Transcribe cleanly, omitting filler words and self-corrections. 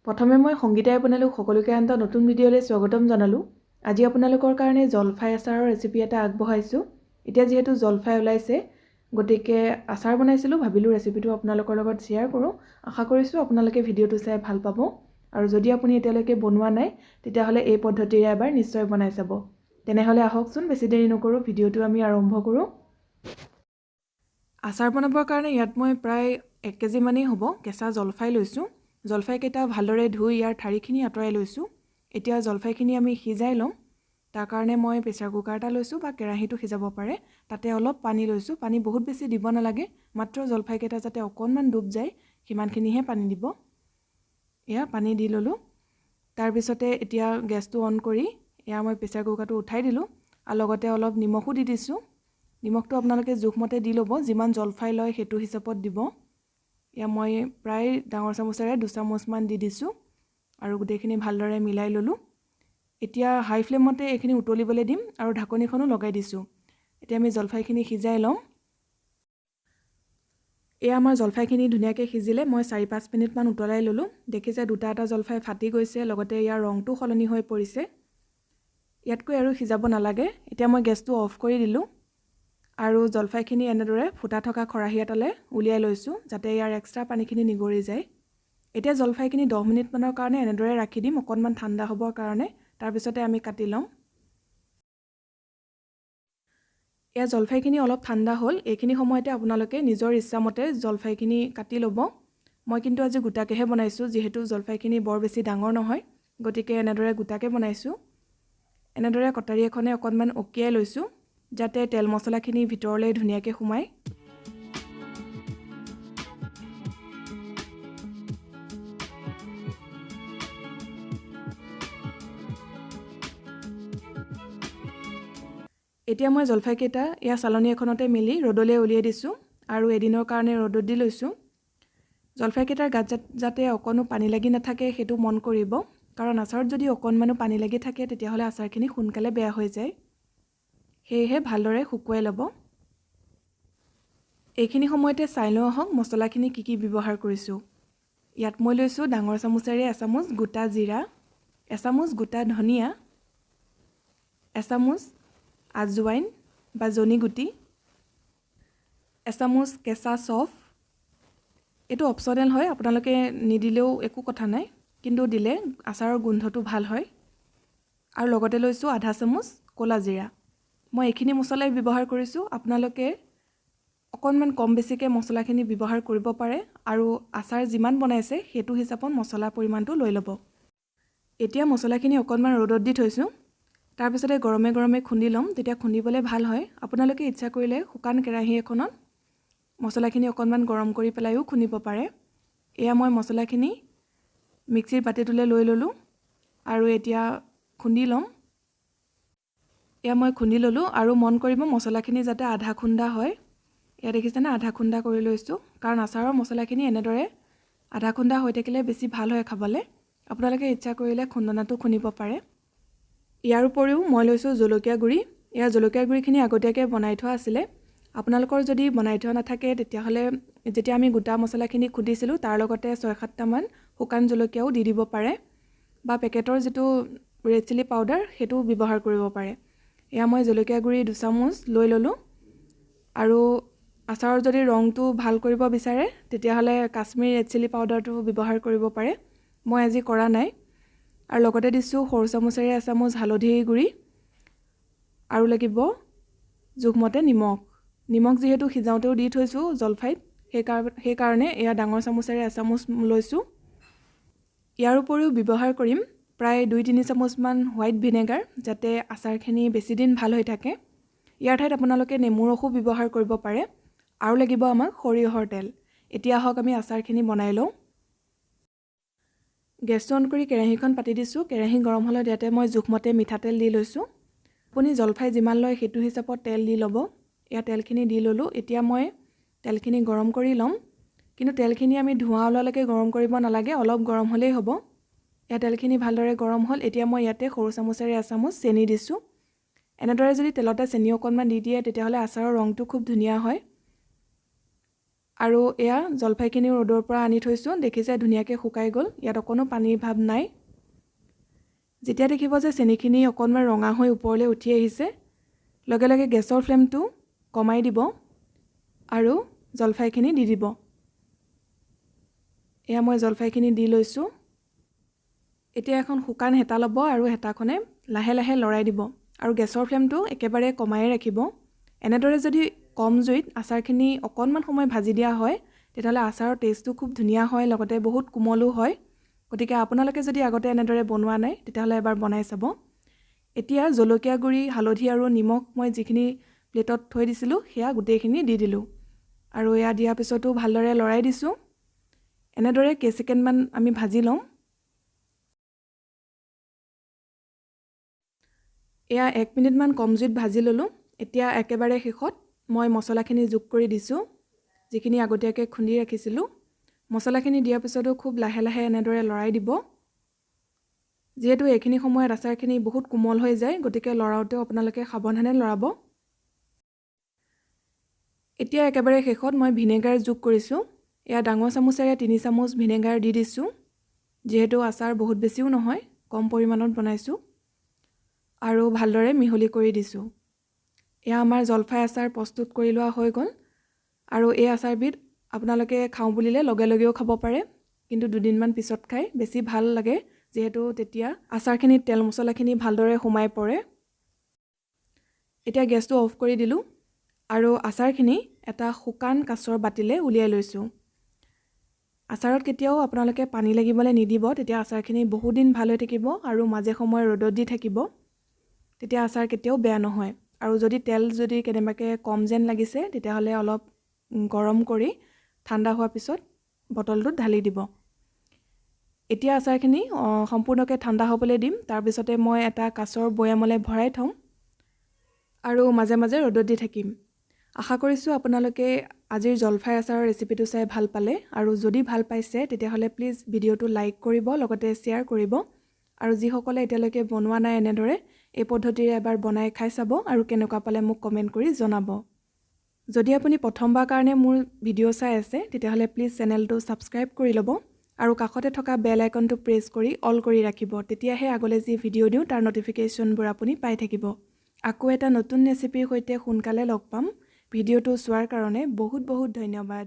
প্ৰথমে মই সংগীতাই আপোনালোক সকলোকে আনটা নতুন ভিডিঅ'লৈ স্বাগতম জনালোঁ। আজি আপোনালোকৰ কাৰণে জলফাই আচাৰৰ ৰেচিপি এটা আগবঢ়াইছোঁ। এতিয়া যিহেতু জলফাই ওলাইছে, গতিকে আচাৰ বনাইছিলোঁ, ভাবিলোঁ ৰেচিপিটো আপোনালোকৰ লগত শ্বেয়াৰ কৰোঁ। আশা কৰিছোঁ আপোনালোকে ভিডিঅ'টো চাই ভাল পাব। আৰু যদি আপুনি এতিয়ালৈকে বনোৱা নাই, তেতিয়াহ'লে এই পদ্ধতিৰে এবাৰ নিশ্চয় বনাই চাব। তেনেহ'লে আহকচোন, বেছি দেৰি নকৰোঁ, ভিডিঅ'টো আমি আৰম্ভ কৰোঁ। আচাৰ বনাবৰ কাৰণে ইয়াত মই প্ৰায় 1 কেজি মানেই হ'ব কেঁচা জলফাই লৈছোঁ। জলফাইকেইটা ভালদৰে ধুই ইয়াৰ ঠাৰিখিনি আঁতৰাই লৈছোঁ। এতিয়া জলফাইখিনি আমি সিজাই ল'ম। তাৰ কাৰণে মই প্ৰেছাৰ কুকাৰ এটা লৈছোঁ বা কেৰাহীটো সিজাব পাৰে। তাতে অলপ পানী লৈছোঁ। পানী বহুত বেছি দিব নালাগে, মাত্ৰ জলফাইকেইটা যাতে অকণমান ডুব যায় সিমানখিনিহে পানী দিব। এয়া পানী দি ল'লোঁ। তাৰপিছতে এতিয়া গেছটো অন কৰি এয়া মই প্ৰেছাৰ কুকাৰটো উঠাই দিলোঁ আৰু লগতে অলপ নিমখো দি দিছোঁ। নিমখটো আপোনালোকে জোখমতে দি ল'ব, যিমান জলফাই লয় সেইটো হিচাপত দিব। এয়া মই প্ৰায় ডাঙৰ চামুচেৰে 2 চামুচমান দি দিছোঁ আৰু গোটেইখিনি ভালদৰে মিলাই ল'লোঁ। এতিয়া হাই ফ্লেমতে এইখিনি উতলিবলৈ দিম আৰু ঢাকনিখনো লগাই দিছোঁ। এতিয়া আমি জলফাইখিনি সিজাই ল'ম। এয়া আমাৰ জলফাইখিনি ধুনীয়াকৈ সিজিলে মই 4-5 মিনিটমান উতলাই ল'লোঁ। দেখিছে দুটা এটা জলফাই ফাটি গৈছে, লগতে ইয়াৰ ৰংটো সলনি হৈ পৰিছে। ইয়াতকৈ আৰু সিজাব নালাগে। এতিয়া মই গেছটো অফ কৰি দিলোঁ আৰু জলফাইখিনি এনেদৰে ফুটা থকা খৰাহী এটালৈ উলিয়াই লৈছোঁ, যাতে ইয়াৰ এক্সট্ৰা পানীখিনি নিগৰি যায়। এতিয়া জলফাইখিনি 10 মিনিটমানৰ কাৰণে এনেদৰে ৰাখি দিম, অকণমান ঠাণ্ডা হ'বৰ কাৰণে। তাৰপিছতে আমি কাটি ল'ম। এয়া জলফাইখিনি অলপ ঠাণ্ডা হ'ল। এইখিনি সময়তে আপোনালোকে নিজৰ ইচ্ছামতে জলফাইখিনি কাটি ল'ব। মই কিন্তু আজি গোটাকৈহে বনাইছোঁ, যিহেতু জলফাইখিনি বৰ বেছি ডাঙৰ নহয়, গতিকে এনেদৰে গোটাকৈ বনাইছোঁ। এনেদৰে কটাৰী এখনে অকণমান অকিয়াই লৈছোঁ, যাতে তেল মছলাখিনি ভিতৰলৈ ধুনীয়াকৈ সোমায়। এতিয়া মই জলফাইকেইটা এয়া চালনী এখনতে মেলি ৰ'দলৈ উলিয়াই দিছোঁ আৰু এদিনৰ কাৰণে ৰ'দত দি লৈছোঁ। জলফাইকেইটাৰ গাত যাতে অকণো পানী লাগি নাথাকে সেইটো মন কৰিব, কাৰণ আচাৰত যদি অকণমানো পানী লাগি থাকে তেতিয়াহ'লে আচাৰখিনি সোনকালে বেয়া হৈ যায়। সেয়েহে ভালদৰে শুকুৱাই ল'ব। এইখিনি সময়তে চাই লওঁ আহক মছলাখিনি কি কি ব্যৱহাৰ কৰিছোঁ। ইয়াত মই লৈছোঁ ডাঙৰ চামুচেৰে এচামুচ গোটা জিৰা, এচামুচ গোটা ধনিয়া, এচামুচ আজৱাইন বা জনি গুটি, এচামুচ কেঁচা চফ। এইটো অপশ্যনেল হয়, আপোনালোকে নিদিলেও একো কথা নাই, কিন্তু দিলে আচাৰৰ গোন্ধটো ভাল হয়। আৰু লগতে লৈছোঁ আধা চামুচ ক'লা জিৰা। মই এইখিনি মছলাই ব্যৱহাৰ কৰিছোঁ। আপোনালোকে অকণমান কম বেছিকৈ মছলাখিনি ব্যৱহাৰ কৰিব পাৰে আৰু আচাৰ যিমান বনাইছে সেইটো হিচাপত মছলাৰ পৰিমাণটো লৈ ল'ব। এতিয়া মছলাখিনি অকণমান ৰ'দত দি থৈছোঁ। তাৰপিছতে গৰমে গৰমে খুন্দি ল'ম, তেতিয়া খুন্দিবলৈ ভাল হয়। আপোনালোকে ইচ্ছা কৰিলে শুকান কেৰাহী এখনত মছলাখিনি অকণমান গৰম কৰি পেলাইও খুন্দিব পাৰে। এয়া মই মছলাখিনি মিক্সিৰ বাতিটোলৈ লৈ ল'লোঁ আৰু এতিয়া খুন্দি ল'ম। এয়া মই খুন্দি ল'লোঁ আৰু মন কৰিব মছলাখিনি যাতে আধা খুন্দা হয়। এয়া দেখিছেনে, আধা খুন্দা কৰি লৈছোঁ, কাৰণ আচাৰৰ মছলাখিনি এনেদৰে আধা খুন্দা হৈ থাকিলে বেছি ভাল হয় খাবলৈ। আপোনালোকে ইচ্ছা কৰিলে খুন্দনাটো খুন্দিব পাৰে। ইয়াৰ উপৰিও মই লৈছোঁ জলকীয়া গুড়ি। এয়া জলকীয়া গুড়িখিনি আগতীয়াকৈ বনাই থোৱা আছিলে। আপোনালোকৰ যদি বনাই থোৱা নাথাকে তেতিয়াহ'লে যেতিয়া আমি গোটা মছলাখিনি খুন্দিছিলোঁ তাৰ লগতে 6-7টামান শুকান জলকীয়াও দি দিব পাৰে, বা পেকেটৰ যিটো ৰেড চিলি পাউডাৰ সেইটো ব্যৱহাৰ কৰিব পাৰে। এয়া মই জলকীয়া গুড়ি 2 চামুচ লৈ ল'লোঁ। আৰু আচাৰৰ যদি ৰংটো ভাল কৰিব বিচাৰে তেতিয়াহ'লে কাশ্মীৰ ৰেড চিলি পাউডাৰটো ব্যৱহাৰ কৰিব পাৰে। মই আজি কৰা নাই। আৰু লগতে দিছোঁ সৰু চামুচেৰে এচামুচ হালধি গুড়ি আৰু লাগিব জোখমতে নিমখ। নিমখ যিহেতু সিজাওঁতেও দি থৈছোঁ জলফাইত, সেইকাৰণে এয়া ডাঙৰ চামুচেৰে এচামুচ লৈছোঁ। ইয়াৰ উপৰিও ব্যৱহাৰ কৰিম প্ৰায় 2-3 চামুচমান হোৱাইট ভিনেগাৰ, যাতে আচাৰখিনি বেছি দিন ভাল হৈ থাকে। ইয়াৰ ঠাইত আপোনালোকে নেমু ৰসো ব্যৱহাৰ কৰিব পাৰে। আৰু লাগিব আমাক সৰিয়হৰ তেল। এতিয়া আহক আমি আচাৰখিনি বনাই লওঁ। গেছটো অন কৰি কেৰাহীখন পাতি দিছোঁ। কেৰাহী গৰম হ'লত ইয়াতে মই জোখমতে মিঠাতেল দি লৈছোঁ। আপুনি জলফাই যিমান লয় সেইটো হিচাপত তেল দি ল'ব। এয়া তেলখিনি দি ল'লোঁ। এতিয়া মই তেলখিনি গৰম কৰি ল'ম, কিন্তু তেলখিনি আমি ধোঁৱা ওলোৱালৈকে গৰম কৰিব নালাগে, অলপ গৰম হ'লেই হ'ব। এয়া তেলখিনি ভালদৰে গৰম হ'ল। এতিয়া মই ইয়াতে সৰু চামুচেৰে এচামুচ চেনি দিছোঁ। এনেদৰে যদি তেলতে চেনি অকণমান দি দিয়ে তেতিয়াহ'লে আচাৰৰ ৰংটো খুব ধুনীয়া হয়। আৰু এয়া জলফাইখিনি ৰ'দৰ পৰা আনি থৈছোঁ, দেখিছে ধুনীয়াকৈ শুকাই গ'ল, ইয়াত অকণো পানীৰ ভাৱ নাই। যেতিয়া দেখিব যে চেনিখিনি অকণমান ৰঙা হৈ ওপৰলৈ উঠি আহিছে, লগে লগে গেছৰ ফ্লেমটো কমাই দিব আৰু জলফাইখিনি দি দিব। এয়া মই জলফাইখিনি দি লৈছোঁ। এতিয়া এখন শুকান হেতা ল'ব আৰু হেতাখনে লাহে লাহে লৰাই দিব আৰু গেছৰ ফ্লেমটো একেবাৰে কমাই ৰাখিব। এনেদৰে যদি কম জুইত আচাৰখিনি অকণমান সময় ভাজি দিয়া হয়, তেতিয়াহ'লে আচাৰৰ টেষ্টটো খুব ধুনীয়া হয়, লগতে বহুত কোমলো হয়। গতিকে আপোনালোকে যদি আগতে এনেদৰে বনোৱা নাই, তেতিয়াহ'লে এবাৰ বনাই চাব। এতিয়া জলকীয়া গুড়ি, হালধি আৰু নিমখ মই যিখিনি প্লেটত থৈ দিছিলোঁ, সেয়া গোটেইখিনি দি দিলোঁ আৰু এয়া দিয়াৰ পিছতো ভালদৰে লৰাই দিছোঁ। এনেদৰে কেইছেকেণ্ডমান আমি ভাজি ল'ম। এয়া 1 মিনিটমান কম জুইত ভাজি ল'লোঁ। এতিয়া একেবাৰে শেষত মই মছলাখিনি যোগ কৰি দিছোঁ, যিখিনি আগতীয়াকৈ খুন্দি ৰাখিছিলোঁ। মছলাখিনি দিয়াৰ পিছতো খুব লাহে লাহে এনেদৰে লৰাই দিব। যিহেতু এইখিনি সময়ত আচাৰখিনি বহুত কোমল হৈ যায়, গতিকে লৰাওঁতেও আপোনালোকে সাৱধানে লৰাব। এতিয়া একেবাৰে শেষত মই ভিনেগাৰ যোগ কৰিছোঁ। এয়া ডাঙৰ চামুচেৰে 3 চামুচ ভিনেগাৰ দি দিছোঁ। যিহেতু আচাৰ বহুত বেছিও নহয়, কম পৰিমাণত বনাইছোঁ আৰু ভালদৰে মিহলি কৰি দিছোঁ। এয়া আমাৰ জলফাই আচাৰ প্ৰস্তুত কৰি লোৱা হৈ গ'ল আৰু এই আচাৰবিধ আপোনালোকে খাওঁ বুলিলে লগে লগেও খাব পাৰে, কিন্তু দুদিনমান পিছত খাই বেছি ভাল লাগে, যিহেতু তেতিয়া আচাৰখিনিত তেল মছলাখিনি ভালদৰে সোমাই পৰে। এতিয়া গেছটো অফ কৰি দিলোঁ আৰু আচাৰখিনি এটা শুকান কাঁচৰ বাতিলে উলিয়াই লৈছোঁ। আচাৰত কেতিয়াও আপোনালোকে পানী লাগিবলৈ নিদিব, তেতিয়া আচাৰখিনি বহুদিন ভাল হৈ থাকিব আৰু মাজে সময়ে ৰ'দত দি থাকিব, তেতিয়া আচাৰ কেতিয়াও বেয়া নহয়। আৰু যদি তেল কেনেবাকৈ কম যেন লাগিছে, তেতিয়াহ'লে অলপ গৰম কৰি ঠাণ্ডা হোৱাৰ পিছত বটলটোত ঢালি দিব। এতিয়া আচাৰখিনি সম্পূৰ্ণকৈ ঠাণ্ডা হ'বলৈ দিম, তাৰপিছতে মই এটা কাঁচৰ বৈয়ামলৈ ভৰাই থ'ম আৰু মাজে মাজে ৰ'দত দি থাকিম। আশা কৰিছোঁ আপোনালোকে আজিৰ জলফাই আচাৰৰ ৰেচিপিটো চাই ভাল পালে, আৰু যদি ভাল পাইছে তেতিয়াহ'লে প্লিজ ভিডিঅ'টো লাইক কৰিব, লগতে শ্বেয়াৰ কৰিব। আৰু যিসকলে এতিয়ালৈকে বনোৱা নাই এনেদৰে, এই পদ্ধতিৰে এবাৰ বনাই খাই চাব আৰু কেনেকুৱা পালে মোক কমেণ্ট কৰি জনাব। যদি আপুনি প্ৰথমবাৰ কাৰণে মোৰ ভিডিঅ' চাই আছে, তেতিয়াহ'লে প্লিজ চেনেলটো ছাবস্ক্ৰাইব কৰি ল'ব আৰু কাষতে থকা বেল আইকনটো প্ৰেছ কৰি অল কৰি ৰাখিব। তেতিয়াহে আগলৈ যি ভিডিঅ' দিওঁ তাৰ নটিফিকেশ্যনবোৰ আপুনি পাই থাকিব। আকৌ এটা নতুন ৰেচিপিৰ সৈতে সোনকালে লগ পাম। ভিডিঅ'টো চোৱাৰ কাৰণে বহুত বহুত ধন্যবাদ।